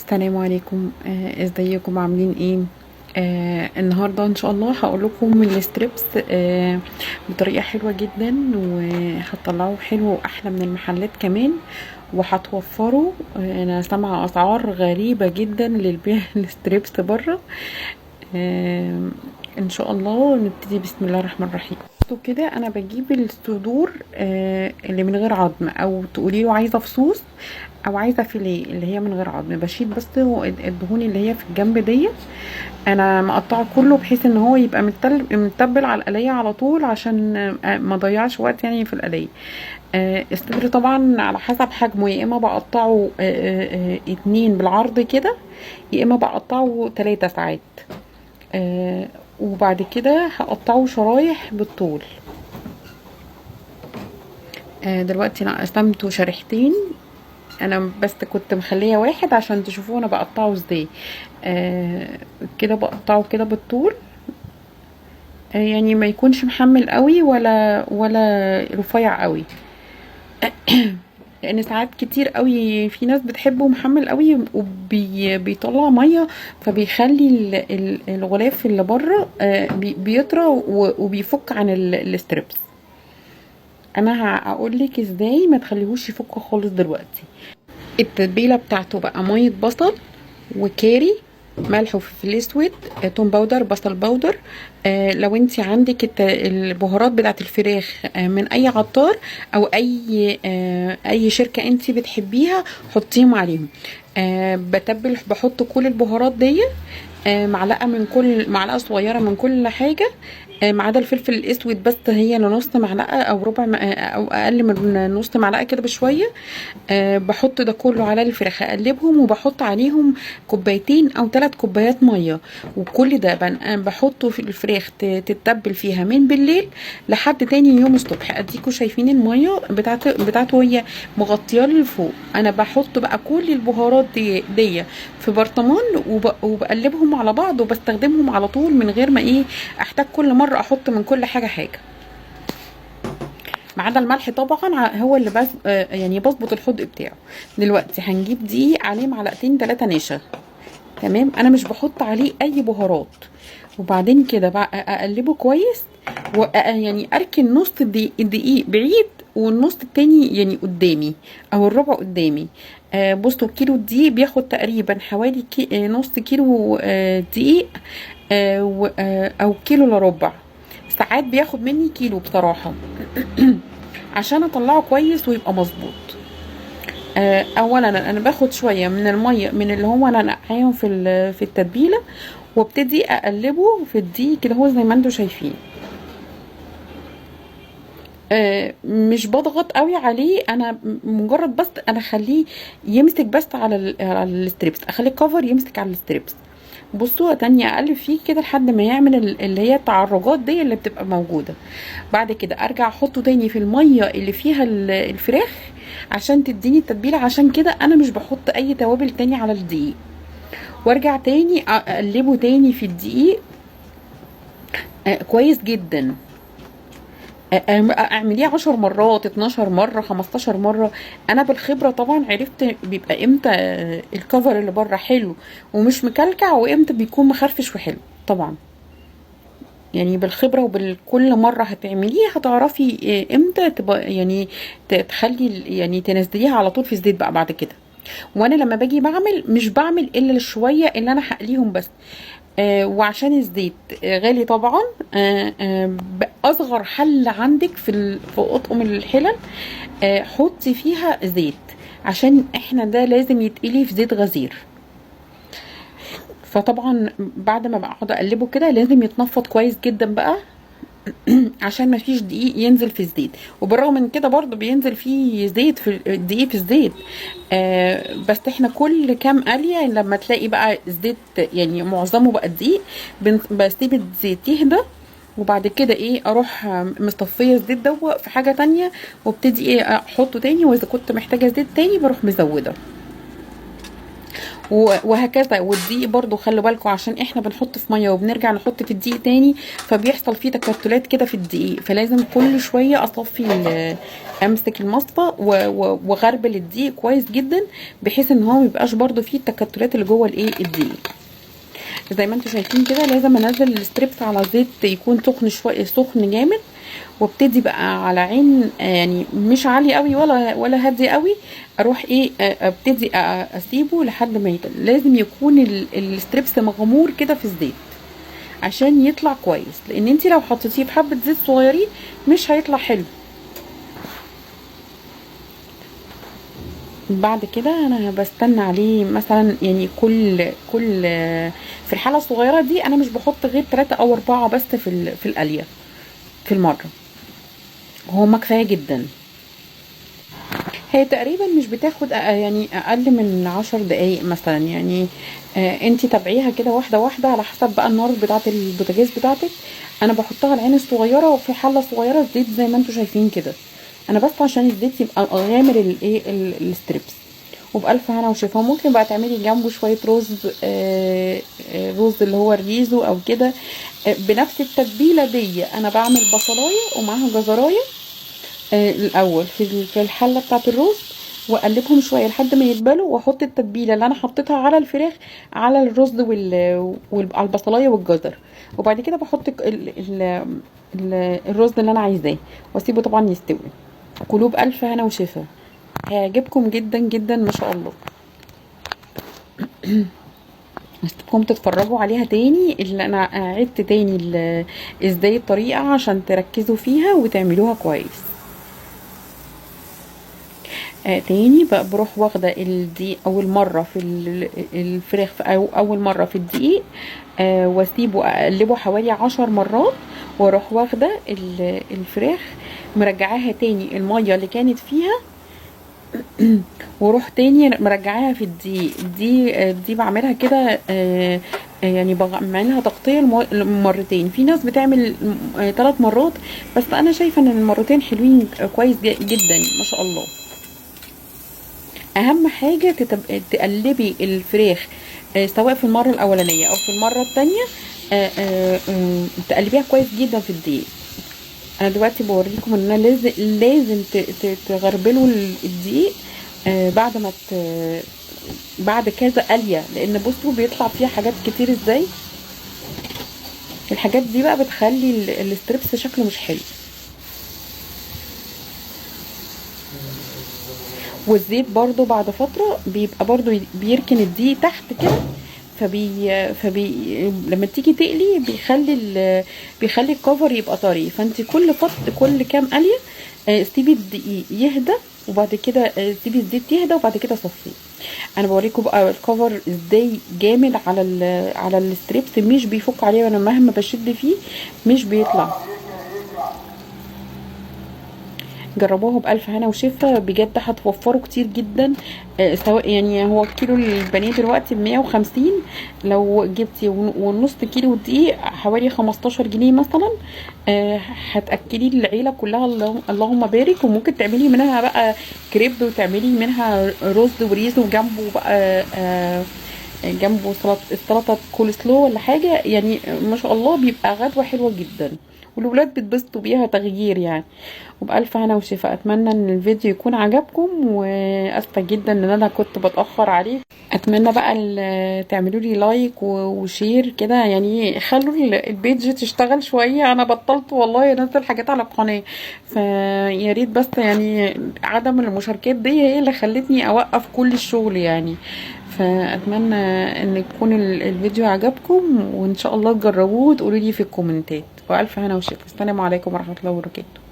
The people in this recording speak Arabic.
السلام عليكم. ازيكم عاملين ايه؟ النهارده ان شاء الله هقول لكم الستريبس بطريقه حلوه جدا، وهتطلعوا حلو واحلى من المحلات كمان، وهتوفروا. انا سامعه اسعار غريبه جدا للبيع الستريبس بره. آه ان شاء الله نبتدي بسم الله الرحمن الرحيم. كده انا بجيب الصدور اللي من غير عظم، او تقولي له عايزه فصوص او عايزه فيليه اللي هي من غير عظم. بشيل بس الدهون اللي هي في الجنب ديت. انا مقطعه كله بحيث ان هو يبقى متبل على القليه على طول، عشان ما اضيعش وقت يعني في القليه. الصدر طبعا على حسب حجمه، يا اما بقطعه اتنين بالعرض كده، يا اما بقطعه 3 ساعات. وبعد كده هقطعه شرايح بالطول. دلوقتي انا قسمته شريحتين، انا بس كنت مخليه واحد عشان تشوفوه انا بقطعه ازاي. كده بقطعه كده بالطول، يعني ما يكونش محمل قوي ولا رفيع قوي. لان ساعات كتير قوي في ناس بتحبه محمل قوي وبيطلع ميه، فبيخلي الغلاف اللي بره بيطرى وبيفك عن الستريبس. انا هقول لك ازاي ما تخليهوش يفك خالص دلوقتي. التتبيله بتاعته بقى ميه بصل وكاري، ملح وفلفل اسود، توم باودر، بصل باودر. لو انت عندك البهارات بتاعت الفراخ من اي عطار او اي شركه انت بتحبيها، حطيهم عليهم. بتبل، بحط كل البهارات دي، معلقه صغيره من كل حاجه، ما عدا الفلفل الاسود بس، هي لنص معلقه او ربع او اقل من نص معلقه كده بشويه. بحط ده كله على الفراخ، اقلبهم وبحط عليهم كوبايتين او 3 كوبايات ميه، وكل ده بحطه في الفراخ تتبل فيها من بالليل لحد تاني يوم الصبح. اديكوا شايفين الميه بتاعته هي مغطيه لفوق. انا بحط بقى كل البهارات دي في برطمان، وبقلبهم على بعض، وبستخدمهم على طول من غير ما احتاج كل مره احط من كل حاجه حاجه، ما عدا الملح طبعا هو اللي بس يعني بظبط الحدق بتاعه. دلوقتي هنجيب دقيق عليه معلقتين 3 نشا. تمام، انا مش بحط عليه اي بهارات. وبعدين كده بقى اقلبه كويس، يعني اركن نص الدقيق بعيد والنص التاني يعني قدامي، او الربع قدامي. بصوا، كيلو الدقيق بياخد تقريبا حوالي نص كيلو دقيق، او كيلو الا ربع. ساعات بياخد مني كيلو بصراحة عشان اطلعه كويس ويبقى مظبوط. اولا انا باخد شويه من الميه من اللي هو انا نقعاهم في التتبيله، وابتدي اقلبه في الدقيق كده هو زي ما انتم شايفين. مش بضغط قوي عليه، انا مجرد بس انا اخليه يمسك بس على الستريبس، اخلي الكفر يمسك على الستريبس. بصوا، تانية اقلب فيه كده لحد ما يعمل اللي هي التعرجات دي اللي بتبقى موجودة. بعد كده ارجع احطه تاني في المية اللي فيها الفراخ عشان تديني التتبيلة. عشان كده انا مش بحط اي توابل تاني على الدقيق، وارجع تاني اقلبه تاني في الدقيق كويس جدا. اعمليه 10 مرات، 12 مرة، 15 مرة. انا بالخبرة طبعا عرفت بيبقى امتى الكفر اللي بره حلو ومش مكلكع، وامتى بيكون مخرفش وحلو طبعا. يعني بالخبرة وبالكل مرة هتعمليه هتعرفي امتى تبقى يعني تخلي يعني تنزليها على طول في الزيت بقى بعد كده. وانا لما باجي بعمل مش بعمل الا الشوية اللي انا هقليهم بس. وعشان الزيت غالي طبعا. اصغر حلة عندك في اطقم الحلل حطي فيها زيت، عشان احنا ده لازم يتقلي في زيت غزير. فطبعا بعد ما بقعد اقلبه كده لازم يتنفض كويس جدا بقى عشان ما فيش دقيق ينزل في الزيت. وبالرغم من كده برضو بينزل فيه زيت في الدقيق في الزيت. بس احنا كل كام قليه لما تلاقي بقى الزيت يعني معظمه بقى دقيق، بسيب الزيت يهدى، وبعد كده اروح مصفيه الزيت ده في حاجه تانية، وابتدي احطه تاني، واذا كنت محتاجه زيت تاني بروح مزوده. وهكذا. والدقيق برضو خلوا بالكم، عشان احنا بنحط في ميه وبنرجع نحط في الدقيق تاني، فبيحصل فيه تكتلات كده في الدقيق، فلازم كل شويه اصفي امسك المصفى وغربل الدقيق كويس جدا، بحيث ان هو ميبقاش برضو فيه التكتلات اللي جوه الايه الدقيق. زي ما انتم شايفين كده لازم انزل الستريبس على زيت يكون سخن شويه، سخن جامد، وابتدي بقى على عين يعني مش عالي قوي ولا هادي قوي، اروح ايه ابتدي اسيبه لحد ما لازم يكون الستريبس مغمور كده في الزيت عشان يطلع كويس، لان انت لو حطيتيه في حبه زيت صغيرين مش هيطلع حلو. بعد كده انا بستنى عليه مثلا، يعني كل في الحاله الصغيره دي انا مش بحط غير 3 أو 4 بس في القليه في المره، وهما كفايه جدا. هي تقريبا مش بتاخد يعني اقل من 10 دقايق مثلا يعني. انتي تابعيها كده واحده واحده على حسب بقى النار بتاعه البوتاجاز بتاعتك. انا بحطها العين الصغيره وفي حله صغيره زيت زي ما انتم شايفين كده، انا بس عشان الزيت يبقى غامر الايه الستريبس. وبألف هنا وشفا. ممكن بقى تعملي جنبه شويه رز، رز اللي هو الريزو او كده، بنفس التتبيله دي. انا بعمل بصلايه ومعاها جزرايه الاول في الحله بتاعه الرز، واقلبهم شويه لحد ما يتبلوا، واحط التتبيله اللي انا حطيتها على الفراخ على الرز على البصلايه والجزر، وبعد كده بحط الرز اللي انا عايزاه، واسيبه طبعا يستوي. كلوه بألف هنا وشفا، هيعجبكم جدا جدا ما شاء الله. هسيبكم تتفرجوا عليها تاني، اللي انا عدت تاني ازاي الطريقه عشان تركزوا فيها وتعملوها كويس. تاني بقى بروح واخده الدقيق اول مره في الفراخ او اول مره في الدقيق، واسيبه اقلبه حوالي 10 مرات، واروح واخده الفراخ مرجعاها تاني الميه اللي كانت فيها، واروح تاني مرجعاها في الدقيق. دي بعملها كده يعني بعملها تغطيه مرتين. في ناس بتعمل 3 مرات، بس انا شايفه ان المرتين حلوين كويس جدا ما شاء الله. اهم حاجه تقلبي الفراخ سواء في المره الاولانيه او في المره الثانيه، تقلبيها كويس جدا في الدقيق. انا دلوقتي بوريكم ان انا لازم تغربلوا الدقيق بعد ما بعد كذا قليه، لان بصوا بيطلع فيها حاجات كتير ازاي. الحاجات دي بقى بتخلي الستريبس شكله مش حلو. والزيت برضو بعد فترة بيبقى برضو بيركن الدقيق تحت كده، لما تيجي تقلي بيخلي الكفر يبقى طري. فانت كل كام قليه سيبي الدقيق يهدى، وبعد كده سيبي الزيت يهدى، وبعد كده صفيه. انا بوريكم بقى الكفر ازاي جامد على الستريبس، مش بيفك عليه، وانا مهما بشد فيه مش بيطلع. جربوها بألف هنا وشفا، بجد هتوفروا كتير جدا. سواء يعني هو كيلو البانيه دلوقتي ب150، لو جبتي ونص كيلو دقيق حوالي 15 جنيه مثلا، هتأكلي العيلة كلها اللهم بارك. وممكن تعملي منها بقى كريب، وتعملي منها رز وريز، وجنبه بقى جنبه السلطة كول سلو ولا حاجة، يعني ما شاء الله بيبقى غدوة حلوة جدا، والولاد بيتبسطوا بيها تغيير يعني. وبألف هنا وشفا. اتمنى ان الفيديو يكون عجبكم، واسفه جدا ان انا كنت بتاخر عليه. اتمنى بقى تعملوا لي لايك وشير كده، يعني خلوا البيج تشتغل شويه. انا بطلت والله انزل حاجات على القناه، فيا ريت بس يعني عدم المشاركات دي هي اللي خلتني اوقف كل الشغل يعني. فاتمنى ان يكون الفيديو عجبكم، وان شاء الله تجربوه وتقولوا لي في الكومنتات. والف هنا وشفا. السلام عليكم ورحمه الله وبركاته.